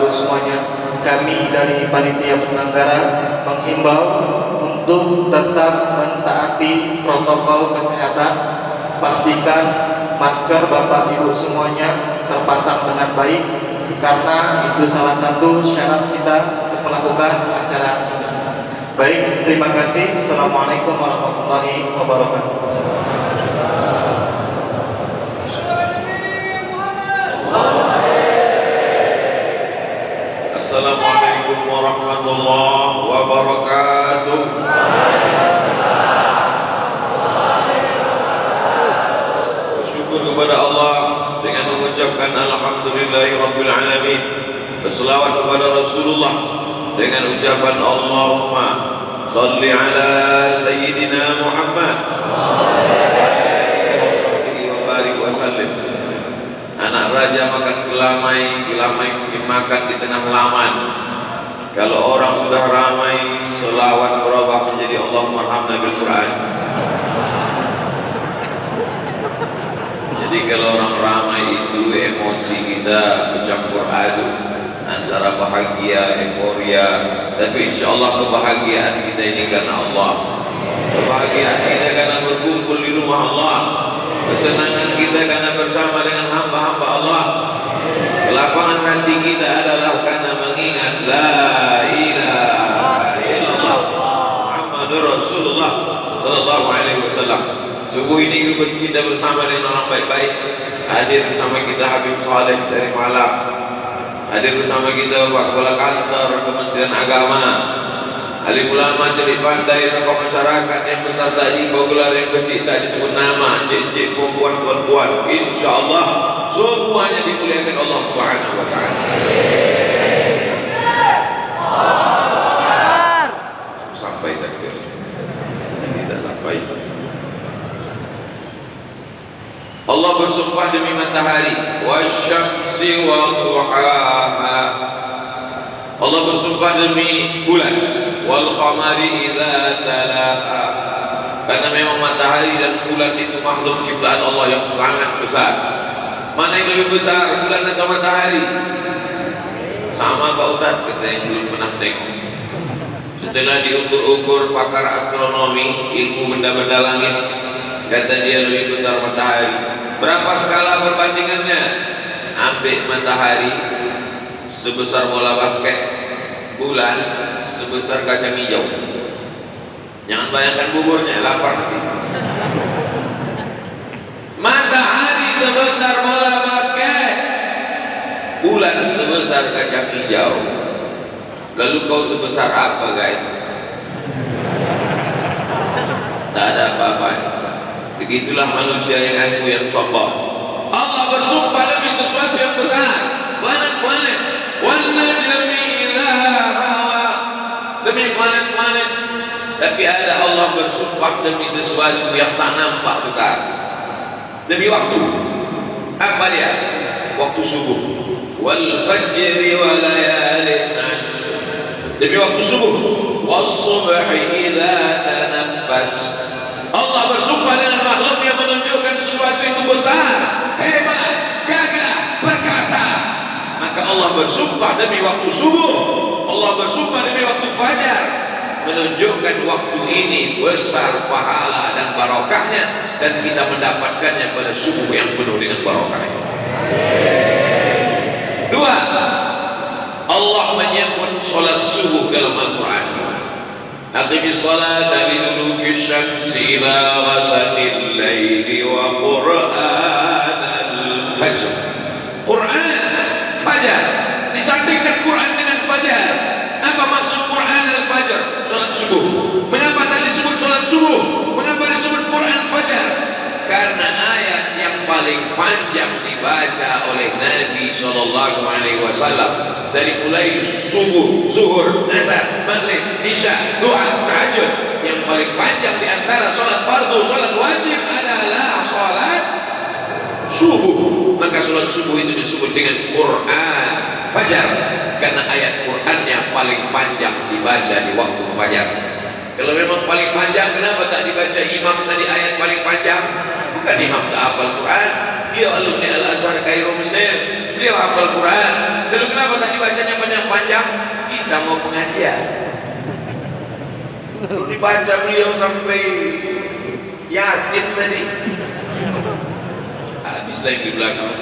Ibu semuanya, kami dari panitia penyelenggara menghimbau untuk tetap mentaati protokol kesehatan. Pastikan masker Bapak Ibu semuanya terpasang dengan baik, karena itu salah satu syarat kita untuk melakukan acara ini. Baik, terima kasih. Assalamualaikum warahmatullahi wabarakatuh. Assalamualaikum warahmatullahi wabarakatuh. Bersyukur kepada Allah dengan mengucapkan alhamdulillahirabbil alamin. Berselawat kepada Rasulullah dengan ucapan Allahumma shalli ala sayyidina Muhammad wa barik wa sallim. Anak raja makan gelamai, gelamai dimakan di tengah laman. Kalau orang sudah ramai, selawat berubah menjadi Allahumma arhamna bil Quran. Jadi kalau orang ramai itu emosi kita bercampur aduk antara bahagia, euforia. Tapi insya Allah kebahagiaan kita ini karena Allah. Kebahagiaan kita karena berkumpul di rumah Allah. Kesenangan kita karena bersama dengan hamba-hamba Allah. Kelapangan hati kita adalah karena mengingat la ilaha illallah Muhammadur Rasulullah sallallahu alaihi wasallam. Subuh ini kita bersama dengan orang baik-baik. Hadir bersama kita Habib Saleh dari Malang. Hadir bersama kita Pak Kepala Kantor Kementerian Agama, alim ulama, celik pandai, tokoh masyarakat yang besar tadi, gelar yang kecil tak disebut nama, cik-cik, perempuan, tuan-tuan. InsyaAllah semuanya dimuliakan Allah Subhanahu wa ta'ala. Sampai takbir. Tidak sampai. Allah bersumpah demi matahari, wasyamsi wa duhaha. Allah bersumpah demi bulan, wal qamari idza talaha. Karena memang matahari dan bulan itu makhluk ciptaan Allah yang sangat besar. Mana yang lebih besar, bulan atau matahari? Sama Pak Ustaz, kita yang belum pernah tengok. Setelah diukur-ukur pakar astronomi, ilmu benda-benda langit, kata dia lebih besar matahari. Berapa skala perbandingannya? Ambil matahari sebesar bola basket, bulan sebesar kacang hijau. Jangan bayangkan buburnya, lapar nanti. Matahari sebesar bola basket, bulan sebesar kacang hijau. Lalu kau sebesar apa, guys? Tak ada apa-apa. Begitulah manusia yang aku yang sombong. Allah bersumpah demi sesuatu yang besar. Planet-planet, wan najmi idza hawa. Demi planet-planet. Tapi ada Allah bersumpah demi sesuatu yang tak nampak besar. Demi waktu. Apa dia? Waktu subuh. Wal fajri wa layalin ashr. Demi waktu subuh. Was subhi idza tanaffas. Allah bersumpah dengan makhluk yang menunjukkan sesuatu itu besar, hebat, gagah, perkasa. Maka Allah bersumpah demi waktu subuh. Allah bersumpah demi waktu fajar, menunjukkan waktu ini besar pahala dan barokahnya, dan kita mendapatkannya pada subuh yang penuh dengan barokahnya. Dua, Allah menyebut sholat subuh dalam Al-Quran. Aqimis salata liduluki syamsi ila ghasatil laili wa qur'anal fajr. Quran, fajar. Disandingkan Quran dengan fajar. Apa maksud Quran al-fajr? Salat subuh. Mengapa tak disebut salat subuh? Mengapa disebut Quran fajar? Karena ayat yang paling panjang dibaca oleh Nabi SAW dari mulai subuh, zuhur, asar, maghrib, isya, doa, tahajud, yang paling panjang di antara salat fardu, salat wajib adalah salat subuh. Maka salat subuh itu disebut dengan Quran fajar, karena ayat Qurannya paling panjang dibaca di waktu fajar. Kalau memang paling panjang, kenapa tak dibaca imam tadi ayat paling panjang? Bukan imam tak hafal Quran, dia alumni Al-Azhar Kairo Mesir, Beliau hafal Quran. Lalu kenapa tadi bacanya panjang-panjang? Kita mau pengajian. Lalu dibaca beliau sampai Yasin tadi. Habis lagi di belakang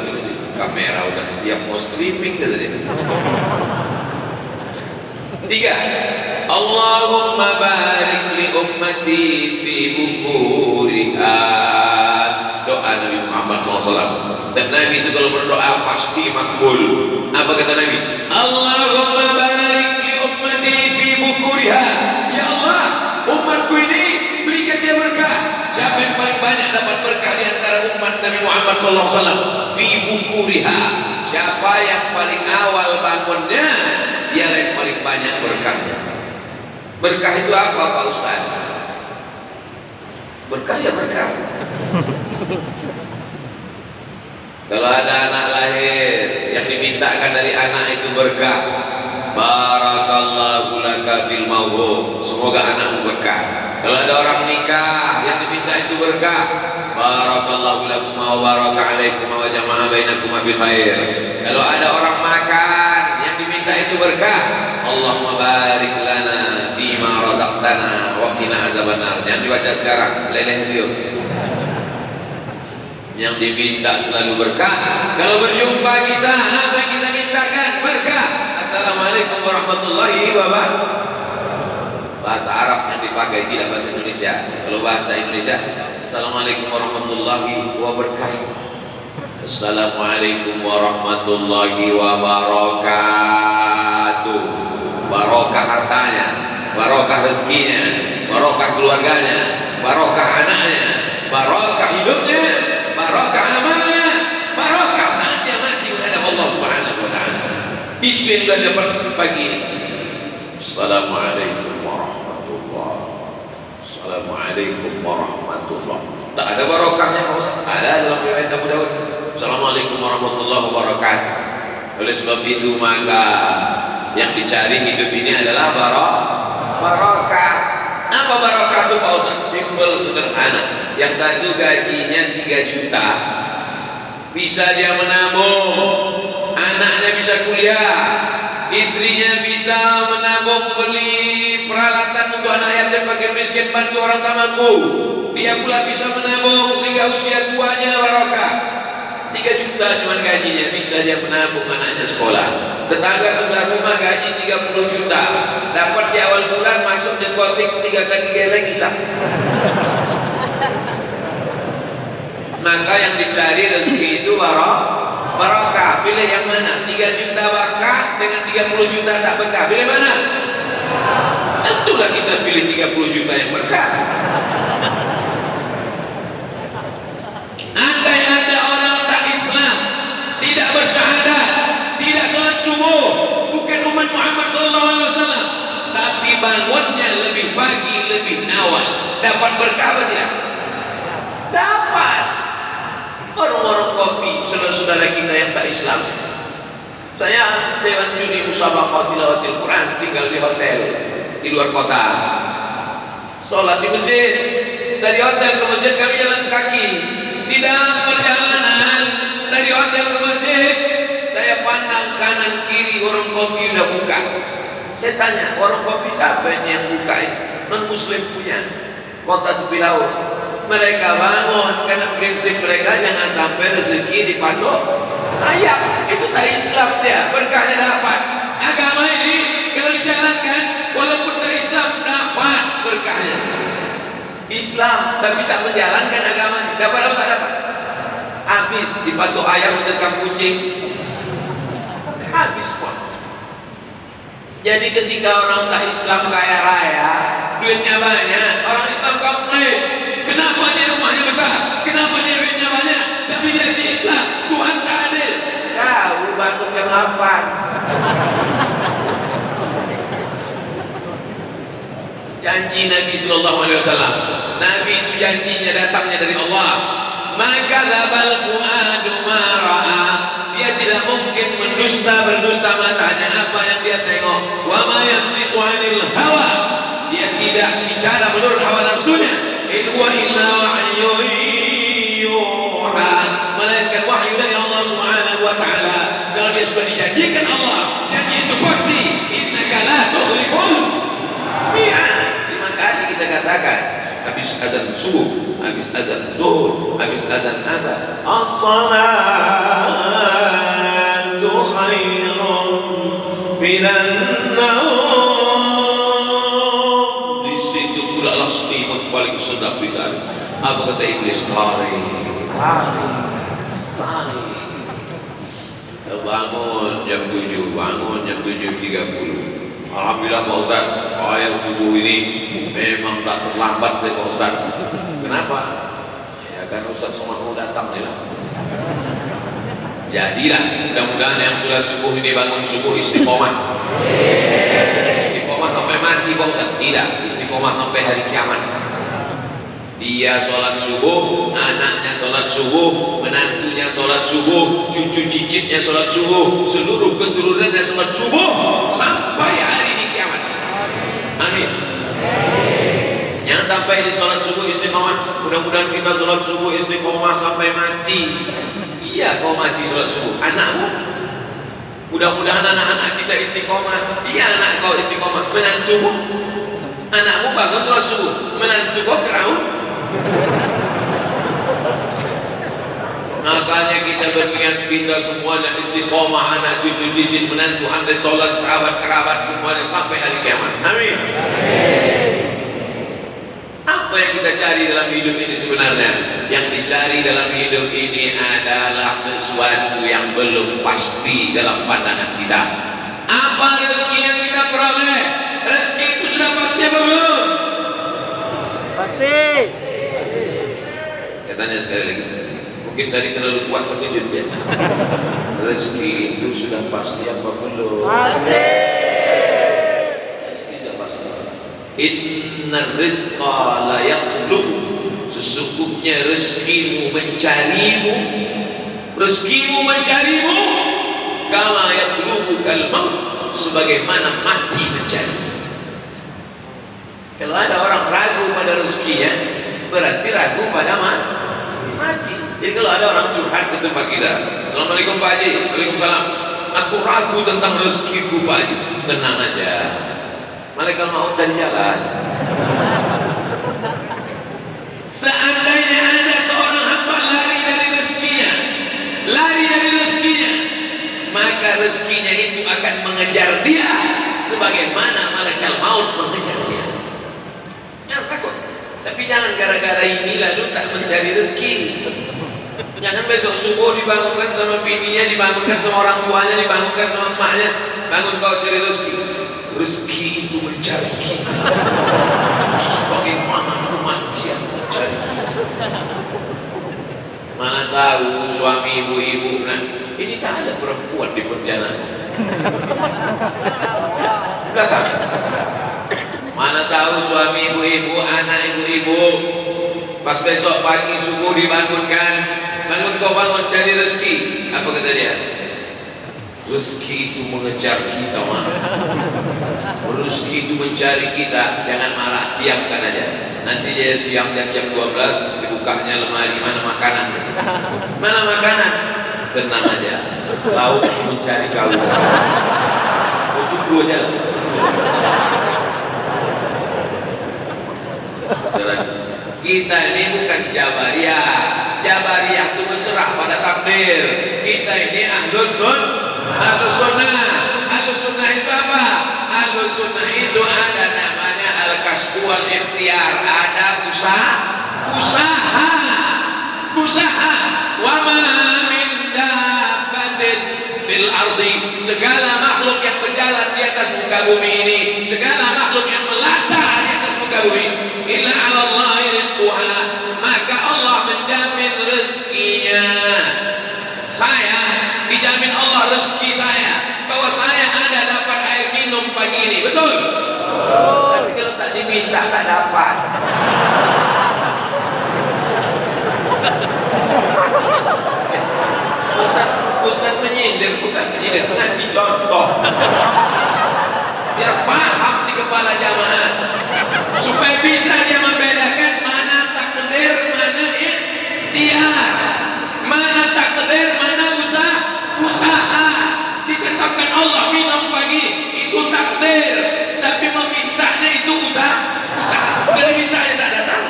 kamera udah siap mau streaming tadi. 3. Allahumma barik li ummati fi bukuriha. Doa Nabi Muhammad SAW. Dan Nabi itu kalau berdoa pasti makbul. Apa kata Nabi? Allahumma barik li ummati fi bukuriha. Ya Allah, umatku ini berikan dia berkah. Siapa yang paling banyak dapat berkah di antara umat Nabi Muhammad SAW? Fi bukuriha. Siapa yang paling awal bangunnya, dia yang paling banyak berkahnya. Berkah itu apa Pak Ustaz? Berkah ya berkah. Kalau ada anak lahir yang dimintakan dari anak itu berkah, barakallahu laka fil mawhub, semoga anakmu berkah. Kalau ada orang nikah yang diminta itu berkah, barakallahu lakum wa baraka alaikum wa jama'a bainakum fi khair. Kalau ada orang makan yang diminta itu berkah, Allahumma barik lana fima razaqtana wa qina azabannar. Jangan dibaca sekarang, leleh dia. Yang diminta selalu berkah. Kalau berjumpa kita, apa yang kita mintakan? Berkah. Assalamualaikum warahmatullahi wabarakatuh. Bahasa Arab yang dipakai, tidak bahasa Indonesia. Kalau bahasa Indonesia, Assalamualaikum warahmatullahi wabarakatuh. Assalamualaikum warahmatullahi wabarakatuh. Barokah hartanya, barokah rezekinya, barokah keluarganya, barokah anaknya, barokah hidupnya, barokah amalnya, barokah saat dia mati menghadap Allah Subhanahu wa taala. Itu yang sudah dapat pagi ini. Assalamualaikum warahmatullahi wabarakatuh. Assalamualaikum warahmatullahi wabarakatuh. Tak ada barokahnya Pak Ustaz? Ada dalam riwayat Abu Dawud. Assalamualaikum warahmatullahi wabarakatuh. Oleh sebab itu maka yang dicari hidup ini adalah barokah. Apa barokah itu Pak Ustaz? Simpel, sederhana. Yang satu gajinya 3 juta, bisa dia menabung, anaknya bisa kuliah, istrinya bisa menabung beli peralatan untuk anak yatim fakir miskin, bantu orang tak mampu. Dia pula bisa menabung sehingga usia tuanya barokah. 3 juta cuma gajinya, bisa dia menabung anaknya sekolah. Tetangga sebelah rumah gaji 30 juta, dapat di awal bulan masuk diskotik 3 kali geleng hilang. Maka yang dicari rezeki itu barokah. Pilih yang mana? 3 juta berkah dengan 30 juta tak berkah. Pilih mana? Tentulah kita pilih 30 juta yang berkah. Andai ada orang tak Islam, tidak bersyahadat, tidak sholat subuh, bukan umat Muhammad SAW, tapi bangunnya lebih pagi, lebih awal, dapat berkah apa tidak? Dapat. Orang-orang kopi, saudara-saudara kita yang tak Islam. Saya Dewan Juri Musabaqah Tilawatil Quran, tinggal di hotel di luar kota. Sholat di masjid. Dari hotel ke masjid kami jalan kaki. Di dalam perjalanan dari hotel ke masjid, saya pandang kanan kiri warung kopi udah buka. Saya tanya, warung kopi siapa ini yang buka ini? Non Muslim punya, kota tepi laut. Mereka bangun karena prinsip mereka jangan sampai rezeki dipatok ayam. Itu tak Islam dia, berkahnya dapat. Agama ini kalau dijalankan, walaupun tak Islam dapat berkahnya. Islam tapi tak menjalankan agama ini, dapat apa tak dapat? Habis dipatok ayam menerkam kucing, habis pun. Jadi ketika orang tak Islam kaya raya, duitnya banyak, orang Islam komplain. Kenapa dia rumahnya besar? Kenapa dia duitnya banyak? Tapi dia di Islam, Tuhan tak adil. Kau bantu jam 8. Janji Nabi SAW. Nabi itu janjinya datangnya dari Allah. Maka zabal fuadu mara'a. Dia tidak mungkin berdusta matanya apa yang dia tengok. Wa ma yantiqu 'anil hawa. Dia tidak bicara menurut hawa nafsunya. In huwa illa wahyun yuha. Melainkan wahyu dari Allah Subhanahu wa taala. yang sudah dijanjikan Allah, janji itu pasti. Innaka la tukhliful mi'ad. 5 kali kita katakan habis azan subuh, habis azan zuhur, habis azan asar. As-salatu khairun minan naum. Di situ pula selimut paling sedap ditarik. Apa kata iblis? Tarik. Bangun jam 7, bangun jam 7.30. Alhamdulillah Pak Ustaz, saya subuh ini memang tak terlambat saya Pak Ustaz. Kenapa? Ya kan Ustaz semua mau datang nih lah. Jadilah, mudah-mudahan yang sudah subuh ini bangun subuh istiqomah. Istiqomah sampai mati Pak Ustaz? Tidak, istiqomah sampai hari kiamat. Dia sholat subuh, anaknya sholat subuh, menantunya sholat subuh, cucu cicitnya sholat subuh, seluruh keturunannya sholat subuh sampai hari ini kiamat. Amin. Jangan sampai di sholat subuh istiqomah. Mudah-mudahan kita sholat subuh istiqomah sampai mati. Iya, kau mati sholat subuh. Anakmu, mudah-mudahan anak-anak kita istiqomah. Iya, anak kau istiqomah. Menantumu, anakmu bangun sholat subuh, menantu kau Firaun. Makanya kita berniat kita semuanya istiqomah, anak cucu cicit menantu handai tolak sahabat kerabat semuanya sampai hari kiamat. Amin. Apa yang kita cari dalam hidup ini sebenarnya? Yang dicari dalam hidup ini adalah sesuatu yang belum pasti dalam pandangan kita. Apa rezeki yang kita peroleh? Rezeki itu sudah pasti apa belum? Pasti. Saya tanya sekali lagi. Mungkin tadi terlalu kuat terkejut ya. Rezeki itu sudah pasti apa belum? Pasti. Rezeki sudah pasti. Inna rizqa la yatlub. Sesungguhnya rezekimu mencarimu. Rezekimu mencarimu. Kama yatlubu kal maut. Sebagaimana mati mencari. Kalau ada orang ragu pada rezekinya, berarti ragu pada mati. Jadi kalau ada orang curhat ke tempat kita, Assalamualaikum Pak Haji, Waalaikumsalam, aku ragu tentang rezekiku Pak Haji. Tenang aja, malaikat maut dan jalan. Seandainya ada seorang hamba lari dari rezekinya, maka rezekinya itu akan mengejar dia sebagaimana malaikat maut mengejar dia. Jangan takut, tapi jangan gara-gara ini lalu tak mencari rezeki. Jangan besok subuh dibangunkan sama bininya, dibangunkan sama orang tuanya, dibangunkan sama emaknya, bangun kau cari rezeki. Rezeki itu mencari kita. Bagaimana kematian mencari kita? Mana tahu suami ibu-ibu, nah ini tak ada perempuan di perjalanan. Belakang. Mana tahu suami ibu-ibu, anak ibu-ibu, pas besok pagi subuh dibangunkan, bangun kau bangun cari rezeki. Apa kata dia? Rezeki itu mengejar kita, mah. Rezeki itu mencari kita, jangan marah, diamkan aja. Nanti dia siang jam 12 dibukanya lemari, mana makanan? Mana makanan? Tenang aja, lauk mencari kau. Kau tunggu aja. Kita ini bukan Jabariyah. Jabariyah itu berserah pada takdir. Kita ini Ahlus Sunnah. Ahlus Sunnah itu apa? Ahlus Sunnah itu ada namanya al-kasbu wal ikhtiar. Ada usaha. Wa ma min dabbatin fil ardi. Segala makhluk yang berjalan di atas muka bumi ini, segala makhluk yang melata di atas muka bumi, illa 'ala Allahi rizquha, maka Allah menjamin rezekinya. Saya dijamin Allah rezeki saya, bahwa saya ada dapat air minum pagi ini, betul? Tapi kalau tak diminta tak dapat. Ustaz menyindir, bukan menyindir, ngasih contoh biar paham di kepala jamaah, supaya bisa dia membedakan mana takdir, mana ikhtiar, mana takdir, mana usaha. usaha. Udah diminta ya tak datang.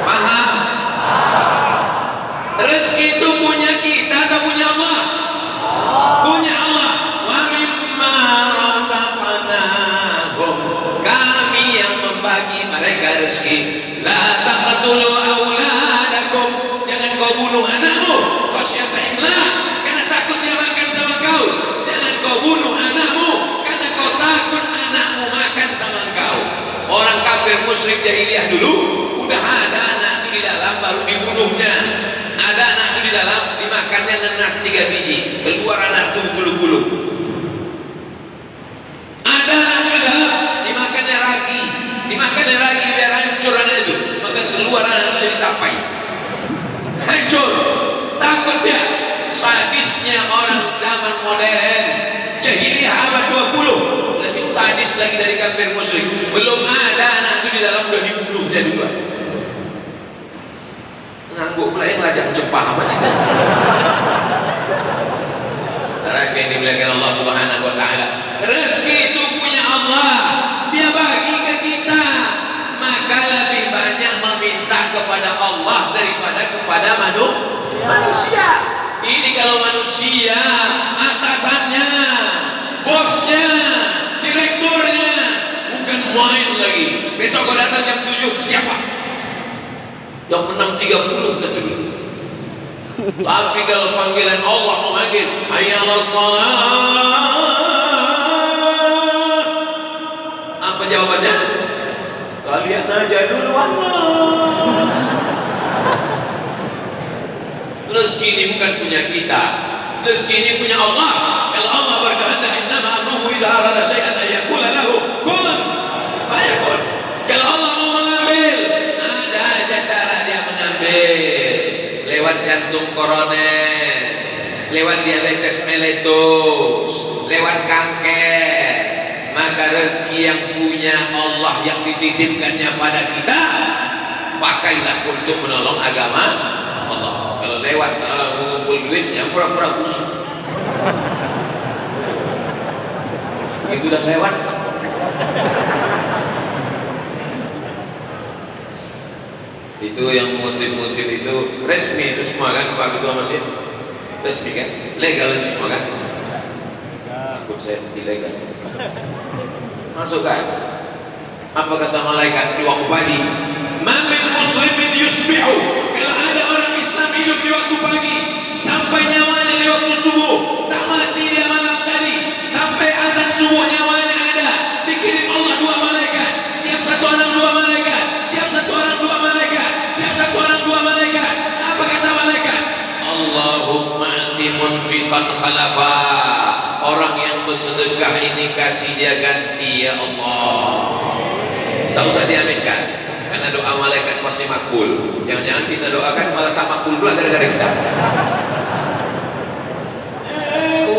Paham? Rezeki itu punya kita atau punya Allah? Punya Allah. Wa mimma razaqnahum, kami yang membagi mereka rezeki. La taqtulu auladakum, jangan kau bunuh anakmu khasyata imlaq, karena takut dia makan sama kau. Jangan kau bunuh anakmu karena kau takut anakmu makan sama kau. Orang kafir musyrik jahiliyah dulu udah ada anak itu di dalam baru dibunuhnya. Ada anak itu di dalam dimakannya nanas 3 biji, keluar anak itu bulu-bulu. Ada anak itu di dalam dimakannya ragi biar hancur anak itu, maka keluar anak itu jadi tapai, hancur. Takut dia. Sadisnya orang zaman modern, jahiliyah abad 20 lebih sadis lagi dari kafir musyrik. Belum ada anak itu di dalam udah dibunuh dia duluan. Ngangguk pula yang ngajak cepah apa tidak. Para yang dimuliakan Allah Subhanahu wa taala, rezeki itu punya Allah, dia bagi ke kita. Maka lebih banyak meminta kepada Allah daripada kepada manusia. Ini kalau manusia, atasannya, bosnya, direkturnya, bukan main lagi. Besok kau datang jam 7, siapa? Jam 6.30 udah cukup. Tapi kalau panggilan Allah memanggil, hayya 'alas shalah, apa jawabannya? Kalian aja duluan. Rezeki ini bukan punya kita, rezeki ini punya Allah. Kalau Allah berkehendak, innama amruhu idza arada syai'an an yaqula lahu kun fayakun. Kalau Allah mau mengambil, ada aja cara dia mengambil. Lewat jantung koroner, lewat diabetes meletus, lewat kanker. Maka rezeki yang punya Allah yang dititipkannya pada kita, pakailah untuk menolong agama Allah. Kalau lewat mengumpul duit, yang pura-pura busuk. Itu udah lewat. Itu yang motif-motif itu resmi itu semua kan, Pak Ketua Masjid? Resmi kan? Legal itu semua kan? Takut saya ilegal. Masuk kan? Apa kata malaikat di waktu pagi? Ma min muslimin yusbihu, kalau ada orang Islam hidup di waktu pagi sampai nyawanya di waktu subuh, tak mati dia malam tadi, sampai azan subuh nyawanya ada, dikirim Allah 2 malaikat, tiap satu orang 2 malaikat, tiap satu orang 2 malaikat, tiap satu orang 2 malaikat. Apa kata malaikat? Allahumma ati munfiqan khalafa, orang yang bersedekah ini kasih dia ganti ya Allah. Tak usah diaminkan, karena doa malaikat pasti makbul. Jangan-jangan kita doakan malah tak makbul pula gara-gara kita.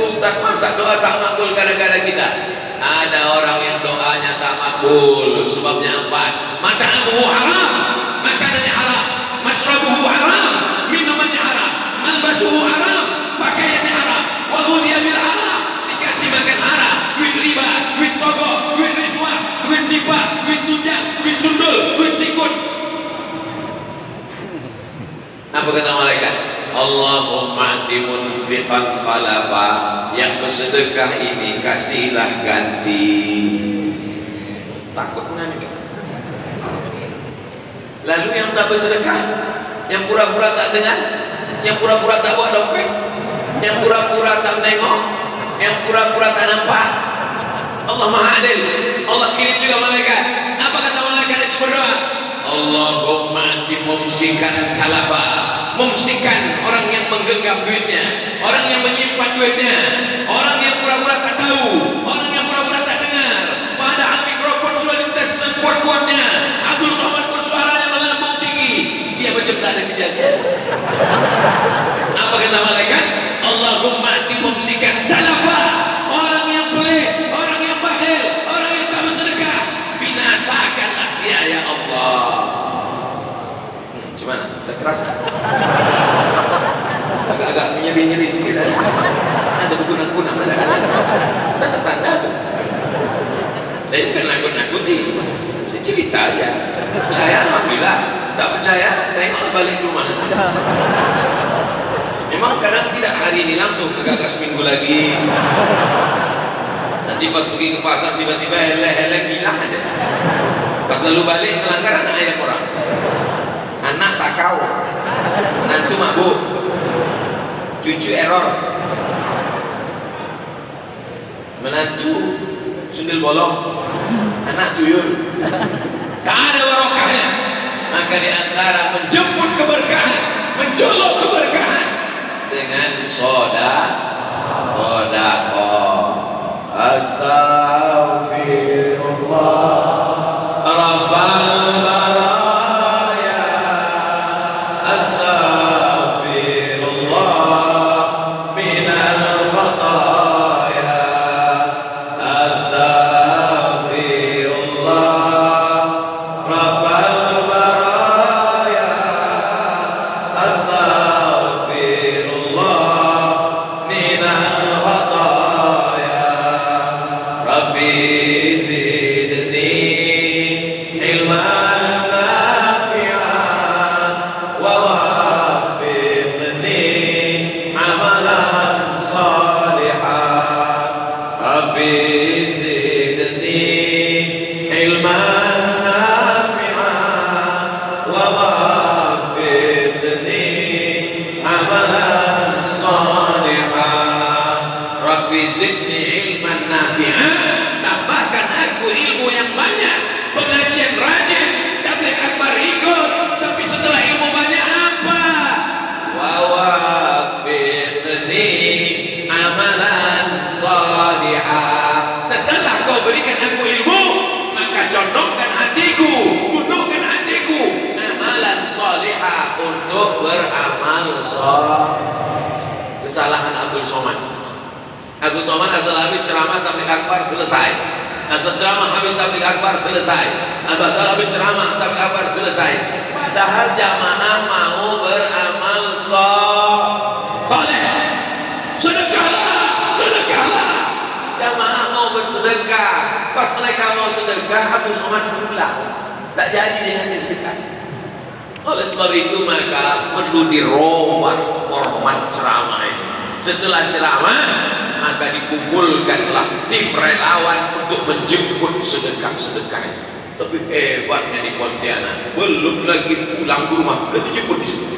Ustaz, masa doa tak makbul gara-gara kita? Ada orang yang doanya tak makbul, sebabnya 4. Mata'amuhu haram, makanannya haram, masrabuhu haram, minumannya haram, malbasuhu haram, pakaiannya haram, wa ghudhiya bil haram, dikasih makan haram, duit riba, duit sogok, duit riswah, duit sifat, duit tunjang, duit sundul, duit sikut. Apa kata malaikat? Allahumma ati munfiqan khalafa, yang bersedekah ini kasihlah ganti. Takut mengambil. Lalu yang tak bersedekah, yang pura-pura tak dengar, yang pura-pura tak bawa dompet, yang pura-pura tak menengok, yang pura-pura tak nampak, Allah Maha Adil. Allah kirim juga malaikat. Apa kata malaikat itu berdoa? Allahumma ati mumsikan khalafa, mumsikan orang yang menggenggam duitnya, orang yang menyimpan duitnya, orang yang pura-pura tak tahu, orang yang pura-pura tak dengar, padahal mikrofon sudah dites sekuat-kuatnya. Abdul Somad pun suaranya melambung tinggi, dia macam tak ada kejadian. Apa kata malaikat? Allahumma ati mumsikan talafa, orang yang pelit, orang yang bakhil, orang yang tak bersedekah, binasakanlah dia ya Allah. Gimana? Udah terasa? Agak-agak nyeri-nyeri sedikit. ada berguna-guna kadang-kadang. Tanda-tanda tuh. Saya bukan nakut-nakuti, saya cerita aja. Percaya alhamdulillah, tak percaya tengoklah balik ke rumah nanti. Memang kadang tidak hari ini langsung, agak-agak seminggu lagi. Nanti pas pergi ke pasar tiba-tiba heleh-heleh bilang aja. Pas lalu balik melanggar anak ayam orang. Anak sakau, menantu mabuk, cucu error, menantu sundel bolong, anak tuyul. Tak ada barokahnya. Maka di antara menjemput keberkahan, menjolok keberkahan dengan sedekah. Astaghfirullah Rabbal baraya. Astaghfirullah minal khataya. Astaghfirullah Rabbal baraya. Astaghfirullah minal khataya. Rabbi zidni ilman nafi'an wa waffiqni amalan salihan. Rabbi zidni ilman nafi'an wa waffiqni amalan salihan. Rabbi zidni ilman nafi'an, tambahkan aku ilmu yang banyak. Pengajian rajin, tabligh akbar ikut, tapi setelah ilmu banyak apa? Wa waffiqni amalan salihah. Setelah kau berikan aku ilmu, maka condongkan hatiku, tundukkan hatiku amalan salihah, untuk beramal saleh. Kesalahan Abdul Somad. Abdul Somad asal habis ceramah tabligh akbar selesai. Asal ceramah habis tabligh akbar selesai. Asal habis ceramah tabligh akbar selesai. Padahal jamaah mau beramal saleh. Sedekahlah, sedekahlah. Jamaah mau bersedekah. Pas mereka mau sedekah, Abdul Somad pulang. Tak jadi dia ngasih sedekah. Oleh sebab itu maka perlu dirubah format ceramah ini. Setelah ceramah, maka dikumpulkanlah tim relawan untuk menjemput sedekah-sedekah. Tapi hebatnya di Pontianak, belum lagi pulang ke rumah, sudah dijemput di situ.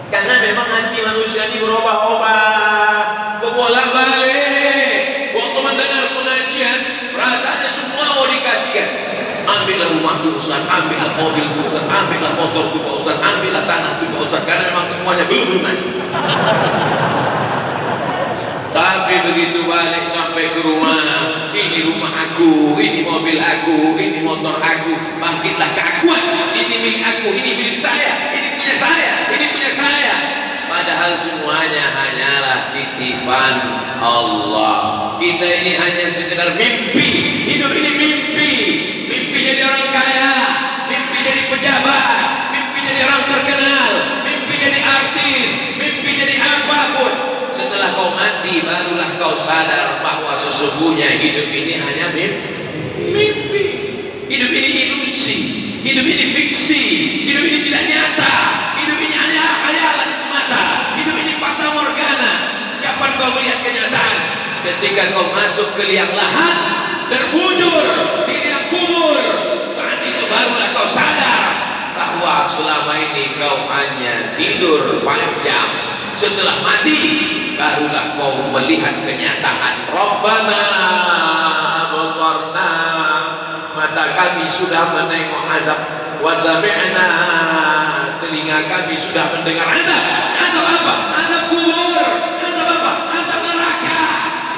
Karena memang hati manusia ini berubah-ubah, berbolak-balik. Waktu mendengar pengajian, rasanya semua mau dikasihkan. Ambillah rumah tu Ustaz, ambillah mobil tu Ustaz, ambillah motor tu Pak Ustaz, ambillah tanah tu Pak Ustaz, karena memang semuanya belum lunas. Tapi begitu balik sampai ke rumah, ini rumah aku, ini mobil aku, ini motor aku, bangkitlah keakuan, ini milik aku, ini milik saya, ini punya saya, ini punya saya. Padahal semuanya hanyalah titipan Allah. Kita ini hanya sekedar mimpi, hidup ini mimpi. Mimpi jadi orang kaya, mimpi jadi pejabat, mimpi jadi orang terkenal, mimpi jadi artis, mimpi jadi apapun. Setelah kau mati, barulah kau sadar bahwa sesungguhnya hidup ini hanya mimpi. Hidup ini ilusi, hidup ini fiksi, hidup ini tidak nyata, hidup ini hanya khayalan semata, hidup ini fata morgana. Kapan kau melihat kenyataan? Ketika kau masuk ke liang lahat, terbujur di liang kubur, saat itu barulah kau sadar bahwa selama ini kau hanya tidur panjang. Setelah mati, barulah kau melihat kenyataan. Rabbana absarna, mata kami sudah menengok azab, wa sami'na, telinga kami sudah mendengar azab. Azab apa? Azab kubur. Azab apa? Azab neraka.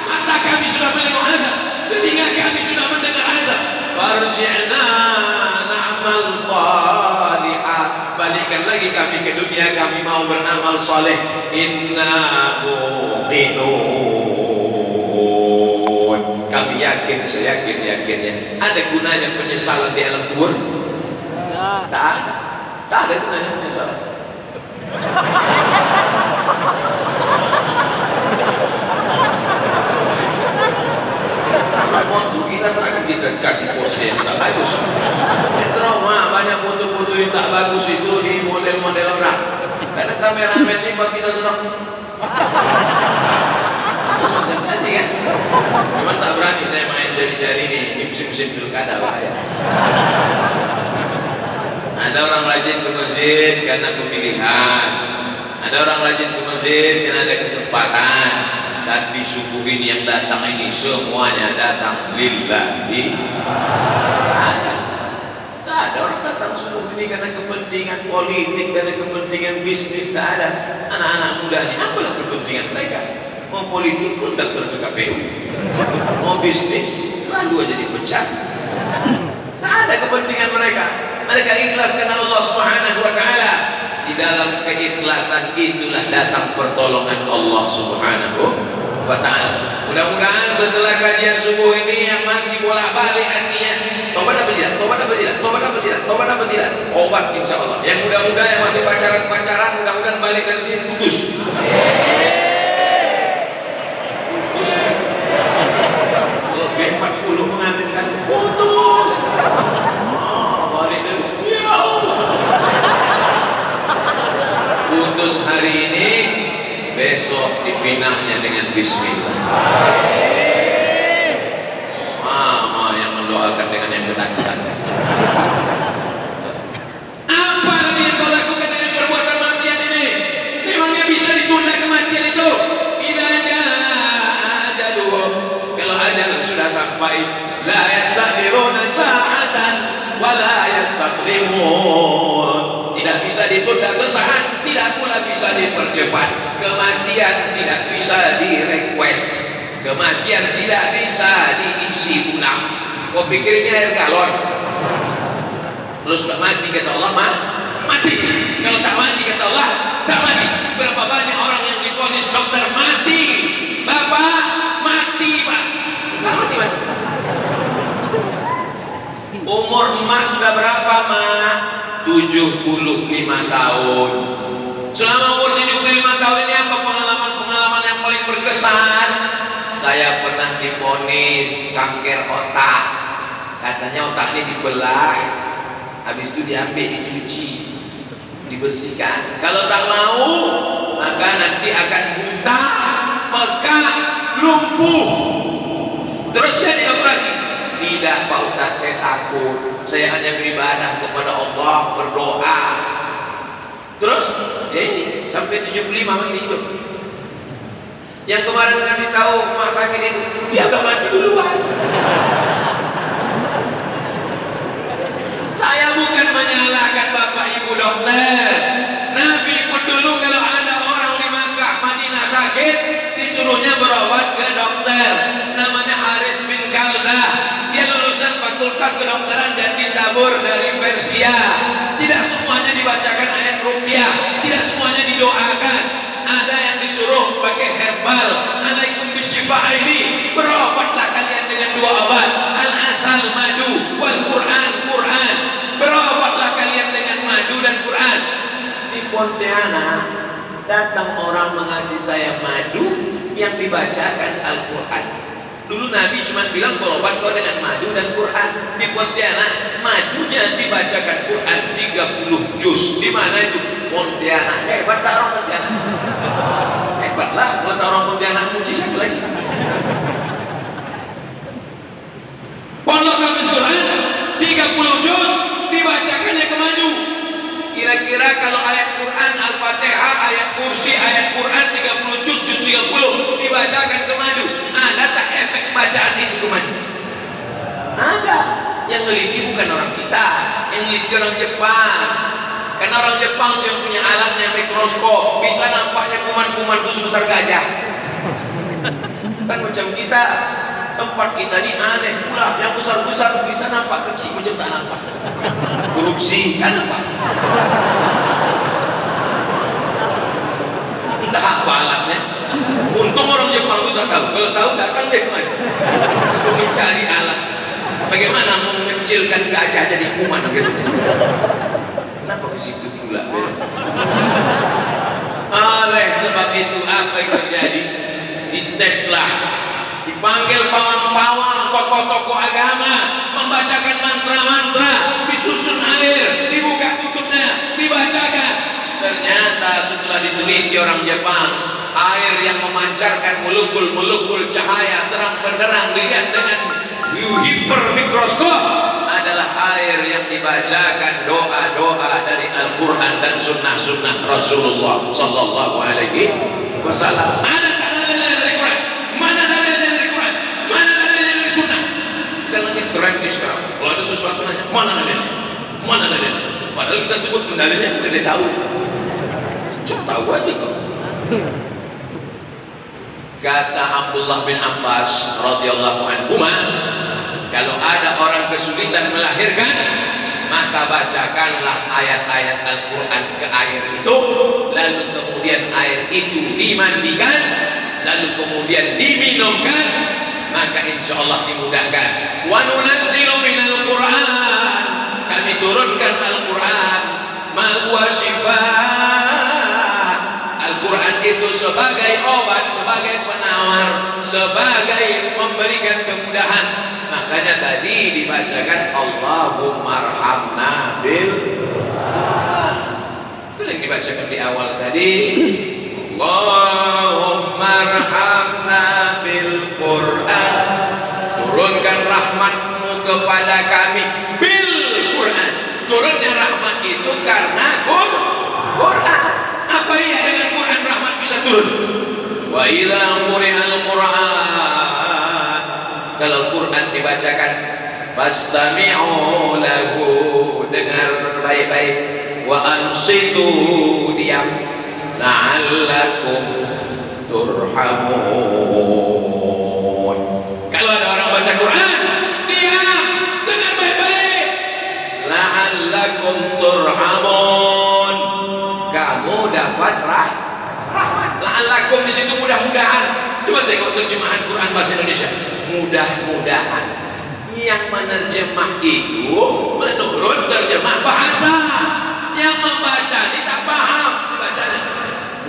Mata kami sudah menengok azab, telinga kami sudah mendengar azab. Farji'na na'mal salihah, balikkan lagi kami ke dunia, kami mau beramal saleh. Inna muqinun, kami yakin, seyakin-yakinnya. Ada gunanya penyesalan di alam kubur? Tak ada gunanya penyesalan. serem. Aja kan? Cuman tak berani saya main jari-jari nih musim-musim pilkada bahaya. Ada orang rajin ke masjid karena pemilihan. Ada orang rajin ke masjid karena ada kesempatan. Tapi subuh ini yang datang ini semuanya datang lillahi. Tak ada orang datang subuh ini karena kepentingan politik, karena kepentingan bisnis. Tak ada. Anak-anak muda ini apalah kepentingan mereka? Mau politik pun daftar ke KPU, mau bisnis lalu aja dipecat. Tak ada kepentingan mereka. Mereka ikhlas karena Allah Subhanahu wa Ta'ala. Di dalam keikhlasan itulah datang pertolongan Allah Subhanahu wa Ta'ala. Mudah-mudahan setelah kajian subuh ini yang masih bolak-balik hatinya, tobat apa tidak? Tobat apa tidak? Tobat apa tidak? Tobat apa tidak? Obat insya Allah. Yang muda-muda yang masih pacaran-pacaran, mudah-mudahan balik dari sini putus. Lebih 40 mengambilkan putus. Balik dari sini. Ya Allah. Putus hari ini, besok dipinangnya dengan bismillah. Mama yang mendoakan dengan yang ketakutan. Apa yang kau lakukan dengan perbuatan maksiat ini? Memangnya bisa ditunda kematian itu? Tidak ada ajaluhum. Kalau ajal sudah sampai, la yastakhiruna sa'atan wa la yastaqdimun. Tidak bisa ditunda sesaat, tidak pula bisa dipercepat. Kematian tidak bisa di-request. Kematian tidak bisa diisi ulang. Kau pikir ini air galon? Terus tak mati kata Allah, mati. Kalau tak mati kata Allah, tak mati. Berapa banyak orang yang divonis dokter mati? Bapak, mati Pak. Mati. Umur emas sudah berapa Mak? 75 tahun. Selama umur 75 tahun ini apa pengalaman-pengalaman yang paling berkesan? Saya pernah divonis kanker otak. Katanya otak ini dibelah, habis itu diambil, dicuci, dibersihkan. Kalau tak mau, maka nanti akan buta, pekah, lumpuh. Terus dia dioperasi. Tidak Pak Ustadz, saya takut. Saya hanya beribadah kepada Allah, berdoa. Terus ya ini sampai 75 masih hidup. Yang kemarin ngasih tahu rumah sakit itu, dia udah mati duluan. Saya bukan menyalahkan Bapak Ibu dokter. Nabi pun dulu kalau ada orang di Makkah, Madinah sakit, disuruhnya berobat ke dokter. Namanya Haris bin Kaldah. Dia lulusan fakultas kedokteran dan disabur dari Persia. Tidak semuanya dibacakan ayat ruqyah, tidak semuanya didoakan. Ada yang disuruh pakai herbal. Alaikum bisyifa'i, berobatlah kalian dengan 2 obat, al-asal, madu, wal Quran. Berobatlah kalian dengan madu dan Quran. Di Pontianak datang orang mengasih saya madu yang dibacakan Al-Quran. Dulu Nabi cuma bilang berobat kau dengan madu dan Quran. Di Pontianak madunya dibacakan Quran 30 juz. Di mana itu? Pontianak. Hebat tak orang Pontianak? Hebatlah kalau tak orang Pontianak muji siapa lagi? Pondok Hafiz Quran 30 juz dibacakannya ke madu. Kira-kira kalau ayat Quran Al-Fatihah, ayat kursi, ayat Quran 30 juz 30 dibacakan ke madu, ada tak efek bacaan itu ke madu? Ada. Yang neliti bukan orang kita, yang neliti orang Jepang. Karena orang Jepang itu yang punya alatnya mikroskop, bisa nampaknya kuman-kuman itu sebesar gajah. Kan macam kita, tempat kita ini aneh pula, yang besar-besar bisa nampak kecil macam tak nampak. Korupsi kan nampak. Entah apa alatnya. Untung orang Jepang itu tak tahu. Kalau tahu datang dia kemana? Untuk mencari alat. Bagaimana mengecilkan gajah jadi kuman gitu. Kenapa ke situ pula? Oleh sebab itu apa yang terjadi? Diteslah, dipanggil pawang-pawang, tokoh-tokoh agama, membacakan mantra-mantra, disusun air, dibuka tutupnya, dibacakan. ternyata setelah diteliti orang Jepang, air yang memancarkan molekul-molekul cahaya terang benderang dilihat dengan hipermikroskop adalah air yang dibacakan doa-doa dari Al-Quran dan sunnah-sunnah Rasulullah Sallallahu Alaihi Wasallam. Mana dalilnya dari Quran? Mana dalilnya dari Quran? Mana dalilnya dari sunnah? Kan lagi tren di sekarang. Kalau ada sesuatu nanya, mana dalilnya? Mana dalilnya? Padahal kita sebut dalilnya bukan dia tahu. Cuma tahu aja kok. Kata Abdullah bin Abbas radhiyallahu anhu, kalau ada orang kesulitan melahirkan, maka bacakanlah ayat-ayat Al-Quran ke air itu, lalu kemudian air itu dimandikan, lalu kemudian diminumkan, maka insya Allah dimudahkan. Wa nunazzilu minal Quran, kami turunkan Al-Quran, ma huwa shifaa. Al-Quran itu sebagai obat, sebagai penawar, sebagai memberikan kemudahan. Makanya tadi dibacakan Allahumma arhamna bil Quran. Itu yang dibacakan di awal tadi. Allahumma arhamna bil Quran. Turunkan rahmatmu kepada kami bil Quran. Turunnya rahmat itu karena Quran. Apa iya dengan Quran rahmat bisa turun? Wa idza quri'al Quran, kalau Quran dibacakan, fastami'u lahu, dengar baik-baik, wa ansitu, diam, la'allakum turhamun. Kalau ada orang baca Quran, diam, dengar baik-baik, la'allakum turhamun, kamu dapat rahmat. La'allakum di situ mudah-mudahan. Coba tengok terjemahan Quran bahasa Indonesia. Mudah-mudahan. Yang menerjemah itu menurut terjemah bahasa. Yang membaca ini tak paham bacanya.